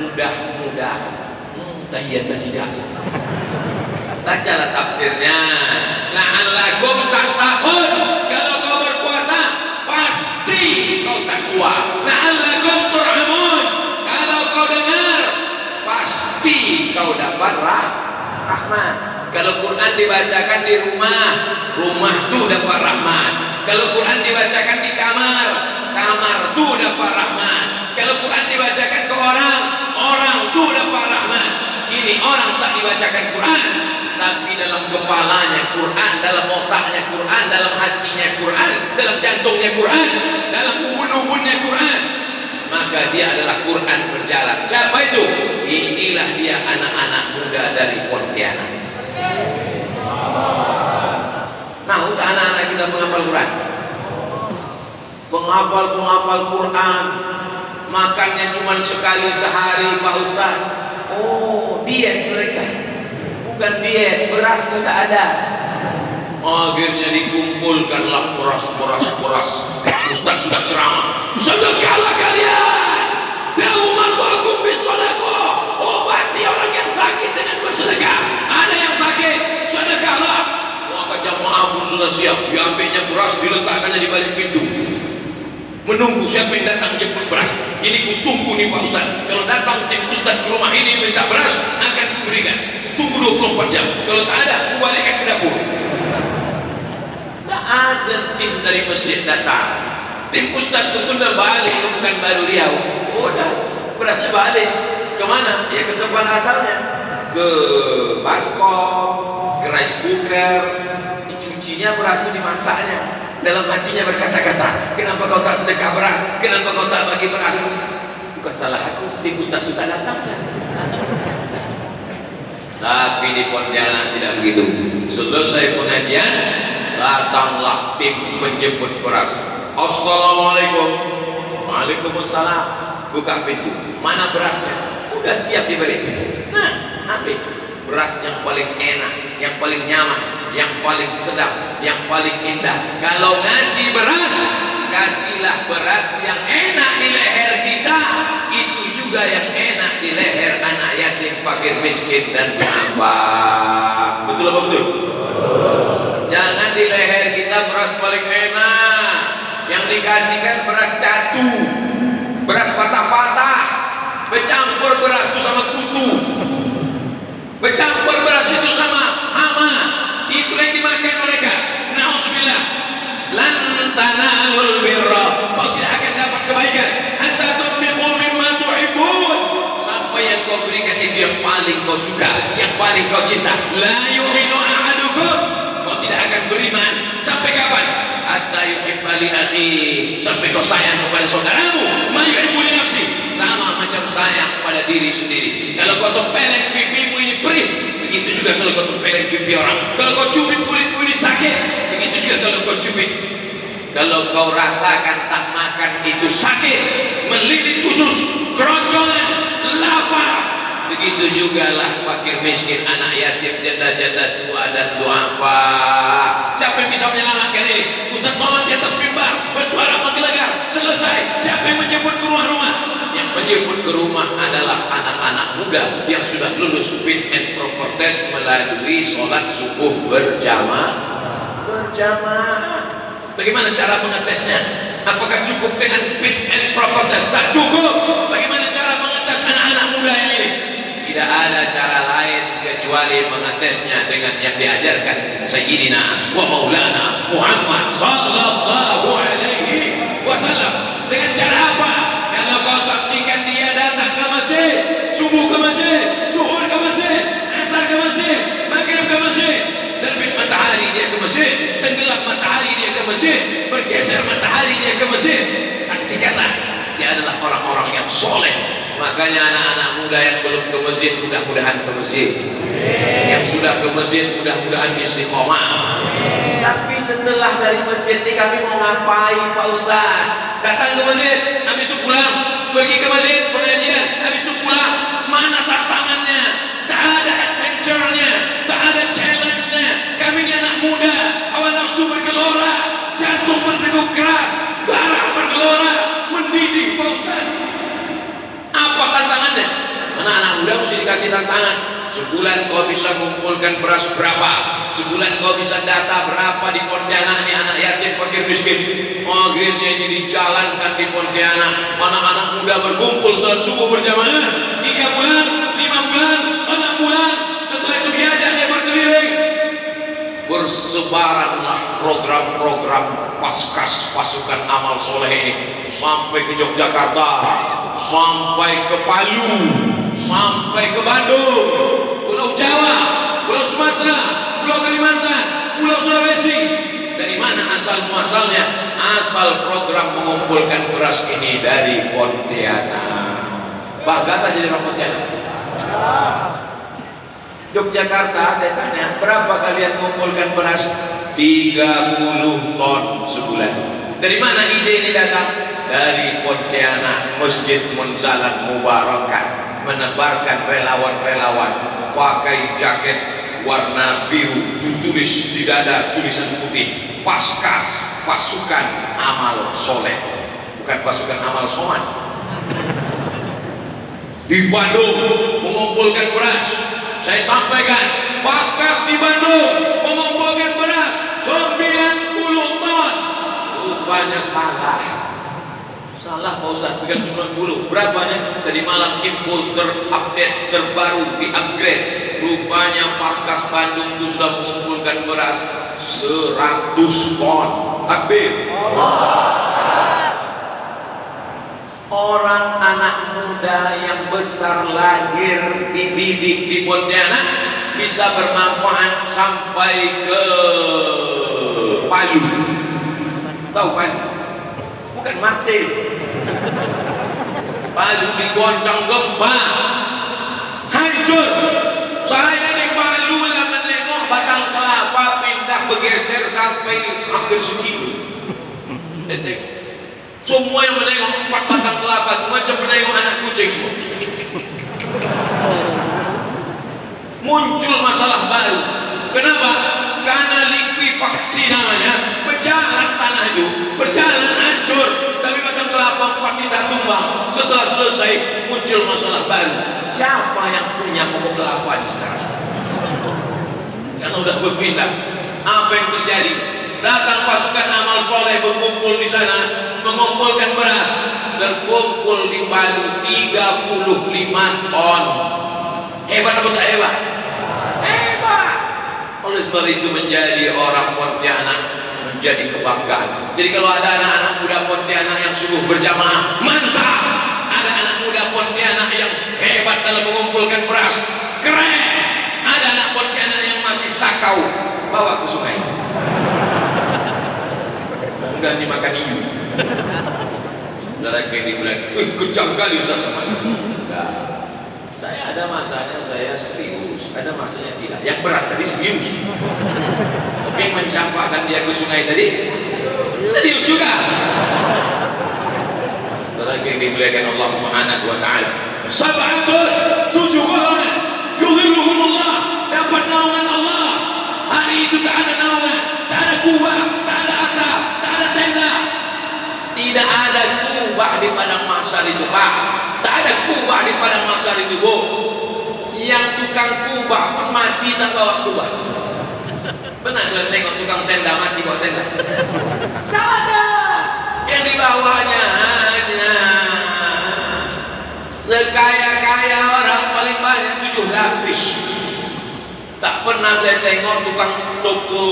Mudah-mudahan. Iya tidak. Bacalah tafsirnya. La'allakum tattaqun. Kalau kau berpuasa pasti kau takwa. La'allakum turhamun. Kalau kau dengar pasti kau dapat rahmat. Kalau Quran dibacakan di rumah, rumah tu dapat rahmat. Kalau Quran dibacakan di kamar, kamar tu dapat rahmat. Kalau Quran dibacakan ke orang, orang tu dapat rahmat. Ini orang tak dibacakan Quran, tapi dalam kepalanya Quran, dalam otaknya Quran, dalam hatinya Quran, dalam jantungnya Quran, dalam ubun-ubunnya Quran, maka dia adalah Quran berjalan. Siapa itu? Inilah dia anak-anak muda dari Pontianak. Nah, untuk anak-anak kita menghafal Quran, penghafal Quran, makannya cuma sekali sehari, Pak Ustaz. Oh, diet mereka. Bukan diet, beras tidak ada. Akhirnya dikumpulkanlah beras. Ustaz sudah ceramah. Sedekahlah kalian. Ya Umar wa'akum bisadaqah. Obati orang yang sakit dengan bersedekah. Ada yang sakit, sedekahlah. Maka jamaah pun sudah siap. Diambilnya beras, diletakkannya di balik pintu. Menunggu siapa yang datang jemput beras. Ini kutunggu nih Pak Ustaz. Kalau datang tim Ustaz ke rumah ini minta beras, akan kuberikan. Tunggu 24 jam. Kalau tak ada, kubalikkan ke dapur. Tak ada tim dari masjid datang. Tim Ustaz itu pun dah balik, bukan baru Riau. Oh dah, berasnya balik. Kemana? Ya ke tempat asalnya. Ke baskom, ke rice cooker. Dicucinya beras itu dimasaknya. Dalam hatinya berkata-kata, kenapa kau tak sedekah beras? Kenapa kau tak bagi beras? Bukan salah aku, tim Ustaz itu tak datang kan? Tapi di Pontianak tidak begitu. Selesai pengajian, datanglah tim penjemput beras. Assalamualaikum. Waalaikumsalam. Buka pintu. Mana berasnya? Udah siap di balik pintu. Nah, ambil beras yang paling enak, yang paling nyaman, yang paling sedap, yang paling indah. Kalau ngasih beras, kasihlah beras yang enak di leher kita. Itu juga yang enak di leher anak yatim, fakir miskin dan duafa. Betul apa betul? Jangan di leher kita beras paling enak. Yang dikasihkan beras catu, beras patah-patah. beras itu sama kutu, bercampur beras itu sama hama, itu yang dimakan mereka. Nauzubillah. Lan tanalul birra, kau tidak akan dapat kebaikan hatta tunfiqu mimma tuhibbun, sampai yang kau berikan itu yang paling kau suka, yang paling kau cinta. La yu'minu ahadukum, kau tidak akan beriman sampai kapan? Hatta yuhibba li akhi, sampai kau sayang kepada saudaramu. Ma yuhibbu li nafsi, sama macam sayang pada diri sendiri. Kalau kau tempeleng pipimu ini perih, begitu juga kalau kau tempeleng pipi orang. Kalau kau cubit kulitmu ini sakit, begitu juga kalau kau cubit. Kalau kau rasakan tak makan itu sakit, melilit usus, keroncongan, lapar, begitu juga lah fakir miskin, anak yatim, janda-janda tua dan duafa. Siapa yang bisa menyelamatkan ini? Ustaz Somad di atas mimbar bersuara menggelegar, selesai. Siapa yang menjemput ke rumah-rumah? Yang menjemput ke rumah adalah anak-anak muda yang sudah lulus fit and proper test melalui sholat subuh berjamaah. Bagaimana cara mengetesnya? Apakah cukup dengan fit and proper test? Tak cukup. Bagaimana cara mengetes anak-anak muda yang ini? Tidak ada cara lain kecuali mengetesnya dengan yang diajarkan Sayyidina wa Maulana Muhammad sallallahu alaihi wasallam. Dengan cara apa? Kalau kau saksikan dia datang ke masjid, subuh ke masjid, zuhur ke masjid, asar ke masjid, maghrib ke masjid, terbit matahari dia ke masjid, tenggelam matahari dia ke masjid, bergeser matahari dia ke masjid, saksikanlah dia adalah orang-orang yang soleh. Makanya anak-anak muda yang belum ke masjid, mudah-mudahan ke masjid. Yang sudah ke masjid, mudah-mudahan istiqomah. Tapi setelah dari masjid ini kami mau ngapain Pak Ustaz? Datang ke masjid, habis itu pulang, pergi ke masjid, pengajian, habis itu pulang. Mana tantangannya? Tak ada adventure-nya, tak ada challenge-nya. Kami ini anak muda, hawa nafsu bergelora, jantung berdegup keras, darah bergelora, mendidih Pak Ustaz. Apa tantangannya? Mana anak muda mesti dikasih tantangan. Sebulan kau bisa mengumpulkan beras berapa? Sebulan kau bisa data berapa di Pontianak ini anak yatim fakir miskin. Akhirnya ini dijalankan di Pontianak. Anak-anak muda berkumpul salat subuh berjamaah 3 bulan, 5 bulan, 6 bulan. Setelah itu diajak dia berkeliling. Bersebaranlah program-program paskas pasukan amal soleh ini sampai ke Yogyakarta, sampai ke Palu, sampai ke Bandung, Pulau Jawa, Pulau Sumatera, Pulau Kalimantan, Pulau Sulawesi. Dari mana asal muasalnya? Asal program mengumpulkan beras ini dari Pontianak. Bangga tak jadi orang Pontianak? Yogyakarta, saya tanya, berapa kalian mengumpulkan beras? 30 ton sebulan. Dari mana ide ini datang? Dari Pontianak, Masjid Munzalan Mubarakah, menebarkan relawan-relawan pakai jaket warna biru, ditulis di dada tulisan putih, Paskas Pasukan Amal Soleh, bukan pasukan amal soman. Di Bandung mengumpulkan beras. Saya sampaikan, Paskas di Bandung mengumpulkan beras 90 ton. Rupanya salah. Salah Pak Ustaz, bukan 90. Berapanya? Tadi malam info terupdate terbaru, di-upgrade. Rupanya Paskas Bandung itu sudah mengumpulkan beras 100 ton. Takbir. Orang anak muda yang besar lahir dididik di Pontianak bisa bermanfaat sampai ke Palu. Tahu Palu? Bukan mati. Palu digoncang gempa, hancur. Saya di Palu lah menengok batang kelapa pindah bergeser sampai hampir sekilo. Semua yang menengok 4 batang kelapa itu macam menengok anak kucing semua. Muncul masalah baru. Kenapa? Karena likuifaksi namanya. Berjalan tanah itu, berjalan hancur. Tapi batang kelapa 4 tidak tumbang. Setelah selesai muncul masalah baru. Siapa yang punya pokok kelapa di sekarang? Karena udah berpindah. Apa yang terjadi? Datang pasukan amal soleh berkumpul di sana, mengumpulkan beras, terkumpul di padu 35 ton. Hebat atau tak hebat? Hebat. Oleh sebab itu menjadi orang Pontianak menjadi kebanggaan. Jadi kalau ada anak-anak muda Pontianak yang sungguh berjamaah, mantap. Ada anak muda Pontianak yang hebat dalam mengumpulkan beras, keren. Ada anak Pontianak yang masih sakau, bawa ke sungai. Mudah dimakan hiu. Saudara yang dibilang, wih kejam kali Ustaz sama itu. Nah, saya ada masanya saya serius, ada masanya tidak. Yang beras tadi serius, tapi yang mencampakkan dia ke sungai tadi serius juga. Saudara yang dimuliakan Allah Subhanahu wa taala. Sab'atun, 7 golongan yuzilluhumullah, dapat naungan Allah. Hari itu tak ada naungan, tak ada kubah, tak ada atap, tak ada tenda. Tidak ada kubah di padang mahsyar itu, Pak. Tak ada kubah di padang mahsyar itu, Bu. Yang tukang kubah pun mati tak bawa kubah. Pernah kalian tengok tukang tenda mati bawa tenda? Tak ada. Yang dibawanya hanya sekaya-kaya orang paling banyak 7 lapis. Tak pernah saya tengok tukang toko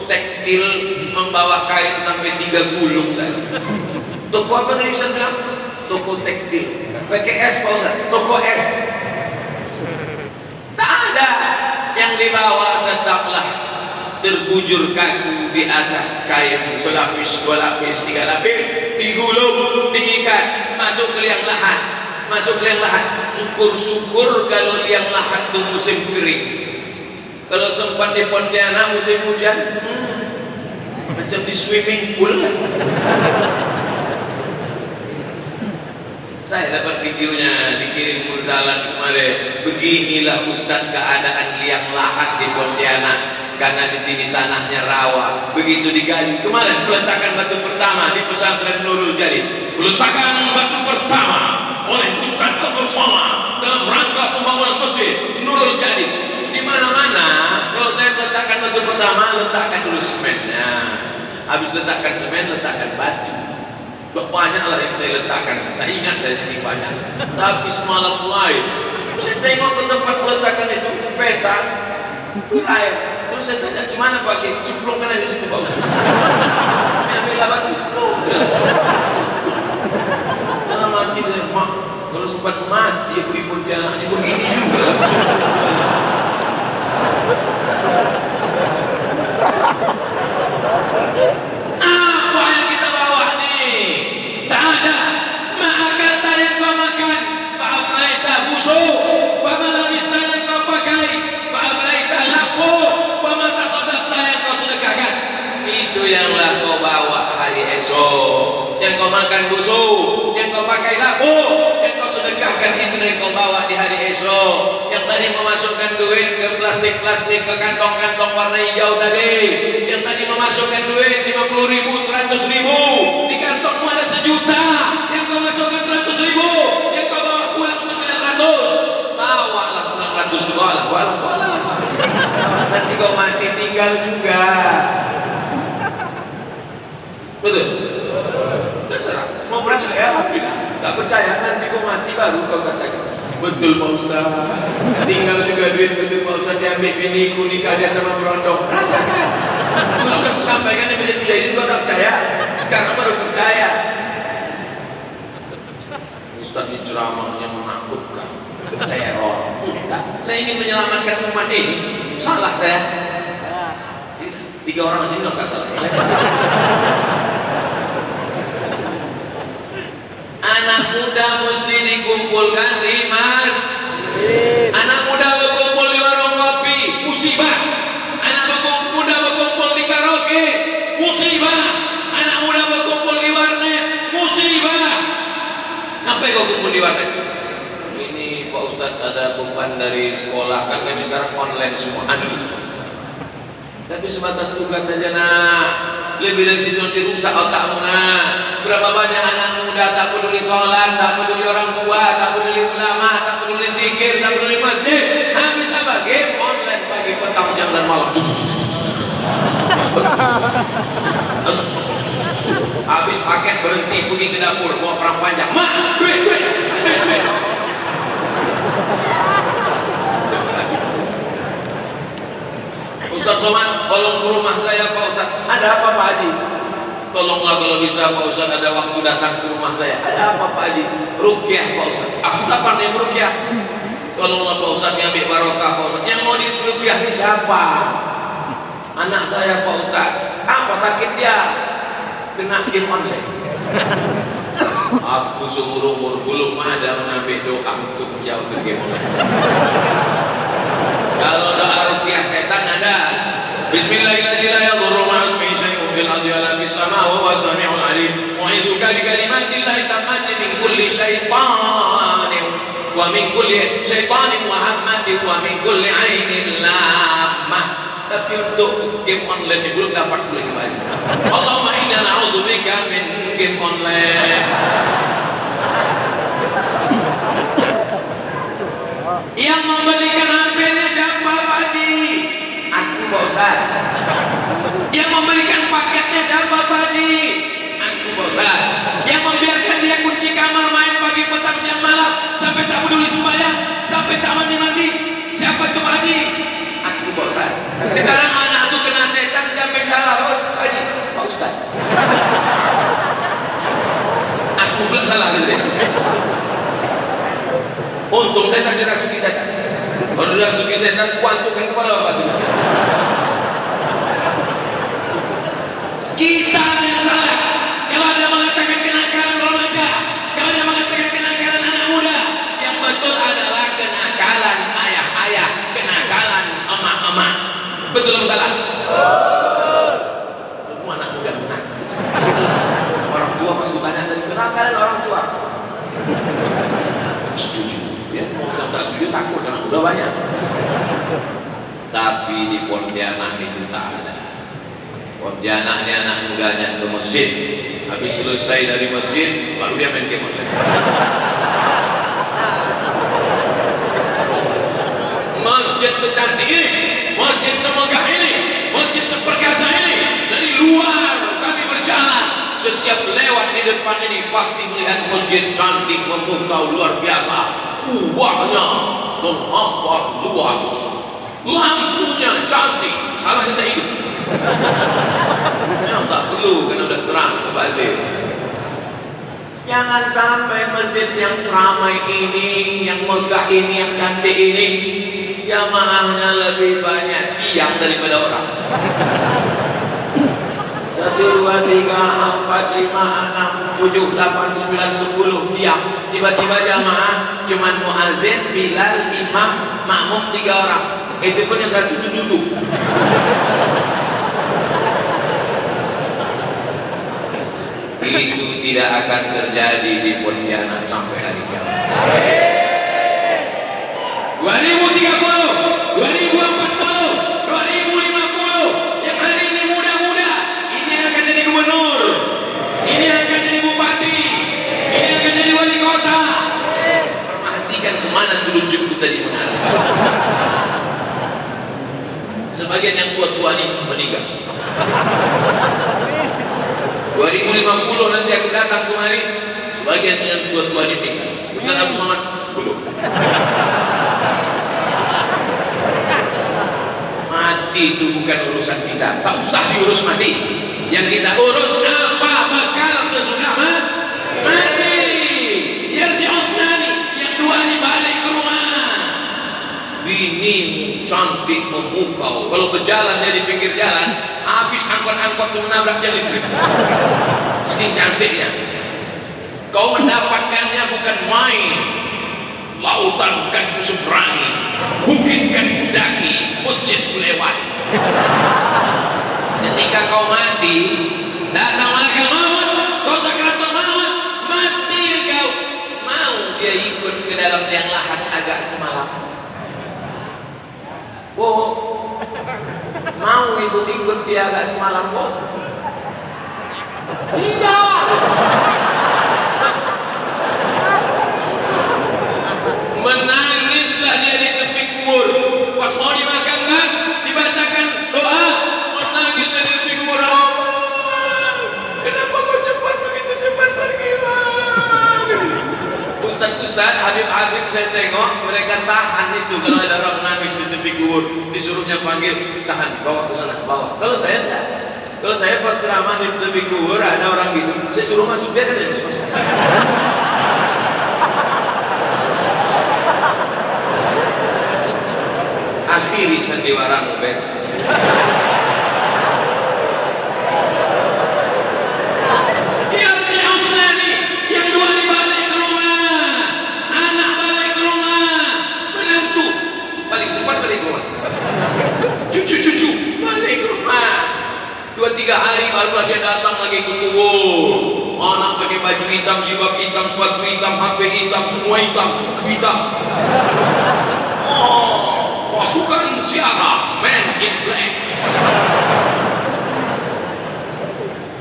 tekstil membawa kain sampai 3 gulung tadi. Toko apa tadi saya bilang? Toko tekstil. Pakai S Pak Ustaz? Toko S. Tak ada. Yang dibawa tetaplah terbujur kaku di atas kain selapis, 2 lapis, 3 lapis, digulung, diikat, masuk ke liang lahat. Masuk ke liang lahat. Syukur-syukur kalau liang lahat itu musim kering. Kalau sempat di Pontianak musim hujan, macam di swimming pool. Saya dapat videonya dikirim Mursalan kemarin. Beginilah Ustaz keadaan liang lahat di Pontianak, karena di sini tanahnya rawa. Begitu digali kemarin peletakan batu pertama di pesantren Nurul Jadid. Peletakan batu pertama oleh Ustaz Abdul Somad dalam rangka pembangunan masjid Nurul Jadid. Di mana-mana kalau saya letakkan batu pertama, letakkan dulu semennya. Habis letakkan semen, letakkan batu. Banyaklah yang saya letakkan. Tak ingat saya sini banyak. Tapi semalam mulai saya tengok ke tempat peletakan itu peta air. Terus saya tanya, "Gimana pakai? Cemplungkan aja situ Pak." Kami ambillah batu. Oh, karena mati saya, Mak. Kalau sempat mati aku di Pontianak ini begini juga. Apa yang kita bawa nih? Tak ada. Maka yang kau makan, fa'ablaita busuk, wamalabista yang kau pakai, fa'ablaita lapu, wamatasadaqta yang kau sedekahkan. Itu yanglah kau bawa hari esok. Yang kau makan busuk, yang kau pakai lapu, yang kau sedekahkan, itu yang kau bawa di hari esok. Yang tadi memasukkan duit ke plastik-plastik, ke kantong-kantong warna hijau tadi, yang tadi memasukkan duit 50.000, 100.000, di kantongmu ada 1 juta, yang kau masukkan 100.000, yang kau bawa pulang 900, bawalah 900 ke bawah, nanti kau mati tinggal juga. Betul? Terserah, mau percaya alhamdulillah, tak percaya nanti kau mati baru kau katakan betul Pak Ustaz. Tinggal juga duit betul Pak Ustaz, diambil biniku, nikah dia sama berondong. Rasakan. Dulu udah aku sampaikan di masjid ini kau tak percaya. Sekarang baru percaya. Ustaz ini ceramahnya menakutkan. Percaya orang. Saya ingin menyelamatkan umat ini. Salah saya. 3 orang aja bilang gak salah. Anak muda mesti dikumpulkan di masjid. Anak muda berkumpul di warung kopi, musibah. Anak muda berkumpul di karaoke, musibah. Anak muda berkumpul di warnet, musibah. Ngapain kau kumpul di warnet? Ini Pak Ustadz ada beban dari sekolah, kan kami sekarang online semua. Tapi sebatas tugas saja nak. Lebih dari situ nanti rusak otakmu nak. Berapa banyak anak muda tak peduli sholat, tak peduli orang tua, tak peduli ulama, tak peduli zikir, tak peduli masjid. Habis apa? Game online pagi, petang, siang dan malam. Habis paket berhenti pergi ke dapur bawa perang panjang. Mak, duit. Ustaz Somad, tolong ke rumah saya Pak Ustaz. Ada apa Pak Haji? Tolonglah kalau bisa Pak Ustaz, ada waktu datang ke rumah saya. Ada apa Pak Haji? Rukyah Pak Ustaz. Aku kapan yang merukyah? Tolonglah Pak Ustaz, yang ambil barokah Pak Ustaz. Yang mau dirukyah ini siapa? Anak saya Pak Ustaz. Apa sakit dia? Kena game online. Aku seumur umur belum ada mengambil doa untuk jauh dari game online. Kalau doa rukyah setan ada. Bismillahirrahmanirrahim. fil ardi wala fis sama wa huwa samiul alim. Mu'idzuka bi kalimatillahi tammati min kulli syaitanin wa min kulli syaitanin wa hammatin wa min kulli ainin lamah. Tapi untuk game online belum dapat pula lagi. Allahumma inna na'udzubika min game online. Yang membelikan HP ini siapa Pak Haji? Aku Pak Ustaz. Yang membelikan paketnya siapa Pak Haji? Aku Pak Ustaz. Yang membiarkan dia kunci kamar main pagi petang siang malam sampai tak peduli sembahyang, sampai tak mandi-mandi, siapa itu Pak Haji? Aku Pak Ustaz. Sekarang anak itu kena setan, siapa yang salah Pak Haji? Pak Ustaz. Aku pula salah gitu. Untung saya tak dirasuki setan. Kalau dirasuki setan, kuantukkan kepala bapak itu. Kita yang salah. Kalau ada mengatakan kenakalan remaja, kalau ada mengatakan kenakalan anak muda, yang betul adalah kenakalan ayah-ayah, kenakalan emak-emak. Betul atau salah? Semua anak muda benar. Orang tua pas kutanya tadi kenakalan orang tua. Setuju. Ya, mau tak setuju takut karena udah banyak. Tapi di Pontianak itu tak ada. Pontianak ini anak mudanya ke masjid. Habis selesai dari masjid, baru dia main game online. Masjid secantik ini, masjid semegah ini, masjid seperkasa ini, dari luar kami berjalan. Setiap lewat di depan ini pasti melihat masjid cantik memukau luar biasa. Kubahnya terhampar luas, lampunya cantik, salah kita hidup. Yang tak perlu kena udah terang bazir. Jangan sampai masjid yang ramai ini, yang megah ini, yang cantik ini, jamaahnya lebih banyak tiang daripada orang. 1, 2, 3, 4, 5, 6, 7, 8, 9, 10 tiang. Tiba-tiba jamaah cuman muazin, bilal, imam, makmum 3 orang. Itu pun yang satu itu duduk. Itu tidak akan terjadi di Pontianak sampai hari kiamat. 2030, 2040, 2050, yang hari ini muda-muda, ini yang akan jadi gubernur, ini yang akan jadi bupati, ini yang akan jadi wali kota. Perhatikan kemana telunjukku tadi mengarah. Sebagian yang tua-tua ini meninggal. 2050 nanti aku datang kemari, sebagian yang tua-tua ini meninggal. Ustaz Abu Somad belum. Mati itu bukan urusan kita, tak usah diurus mati. Yang kita urus apa bekal sesudah mati. Yarji'usnani, yang 2 ini balik ke rumah. Bini cantik memukau, kalau berjalan dia di pinggir jalan, habis angkot-angkot itu menabrak tiang listrik. Saking cantiknya. Kau mendapatkannya bukan main. Lautan kan kuseberangi, bukit kan kudaki, masjid kulewati. Ketika kau mati, datang malaikat maut, kau sakaratul maut, mati kau. Mau dia ikut ke dalam liang lahat agak semalam? Oh, mau ibu ikut dia agak semalam? Oh, tidak. Menangislah dia di tepi kubur. Pas mau dimakamkan, dibacakan doa, menangislah di tepi kubur. Allah, kenapa kau cepat Ustaz, Habib-Habib saya tengok mereka tahan itu kalau ada orang nangis di tepi kubur, disuruhnya panggil, tahan, bawa ke sana, bawa. Kalau saya enggak. Kalau saya pas ceramah di tepi kubur ada orang gitu, saya suruh masuk, dia kan dia masuk. Akhiri sandiwaramu, Ben. Cucu balik ke rumah 2-3 hari barulah dia datang lagi ke kubur. Anak pakai baju hitam, jilbab hitam, sepatu hitam, HP hitam, semua hitam, buku hitam. Oh, pasukan Syara, Man in Black.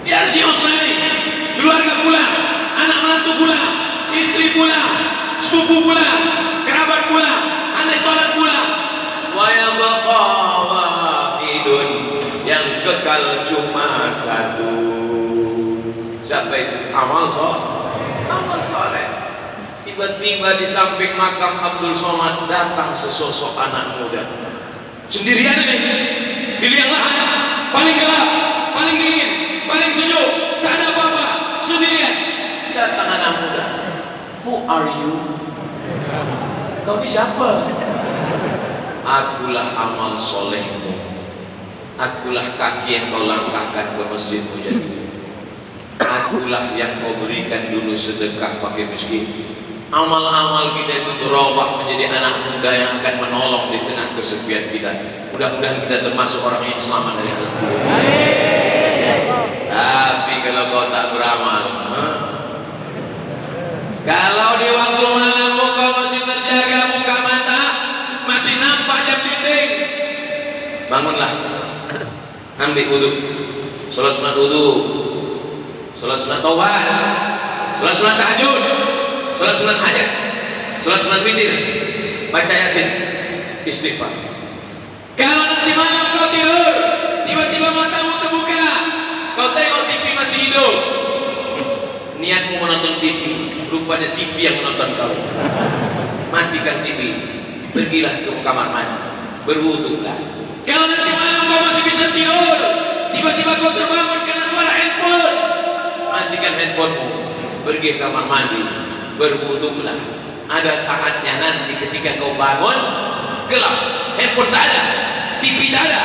Biar si Osmani, keluarga pulang, anak menantu pulang, istri pulang, sepupu pulang, kerabat pulang, anak tolan pulang. Wa yabqa wahidun, yang kekal cuma satu. Siapa itu? Amal soleh. Tiba-tiba di samping makam Abdul Somad datang sesosok anak muda. Sendirian ini, di liang lahat, paling gelap, paling dingin, paling sejuk, tak ada apa-apa, sendirian. Datang anak muda. Who are you? Kau ini siapa? Akulah amal solehmu, akulah kaki yang kau langkahkan ke masjidmu jadi, akulah yang kau berikan dulu sedekah pakai miskin. Amal-amal kita itu berubah menjadi anak muda yang akan menolong di tengah kesepian kita. Mudah-mudahan kita termasuk orang yang selamat dari hal itu. Tapi kalau kau tak beramal, kalau di waktu malam kau masih terjaga buka mata, masih nampak jam dinding, bangunlah, ambil wudhu, sholat sunat wudhu, sholat sunat taubat, sholat sunat tahajud, sholat sunat hajat, sholat sunat witir, baca yasin, istighfar. Kalau nanti malam kau tidur, tiba-tiba matamu terbuka, kau tengok TV masih hidup, niatmu menonton TV, rupanya TV yang menonton kau. Matikan TV, pergilah ke kamar mandi, berwudulah. Kalau nanti malam kau masih bisa tidur, tiba-tiba kau terbangun karena suara handphone, matikan handphonemu, pergi ke kamar mandi, berwudulah. Ada saatnya nanti ketika kau bangun, gelap, handphone tak ada, TV tak ada,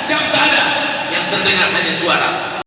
jam tak ada, yang terdengar hanya suara.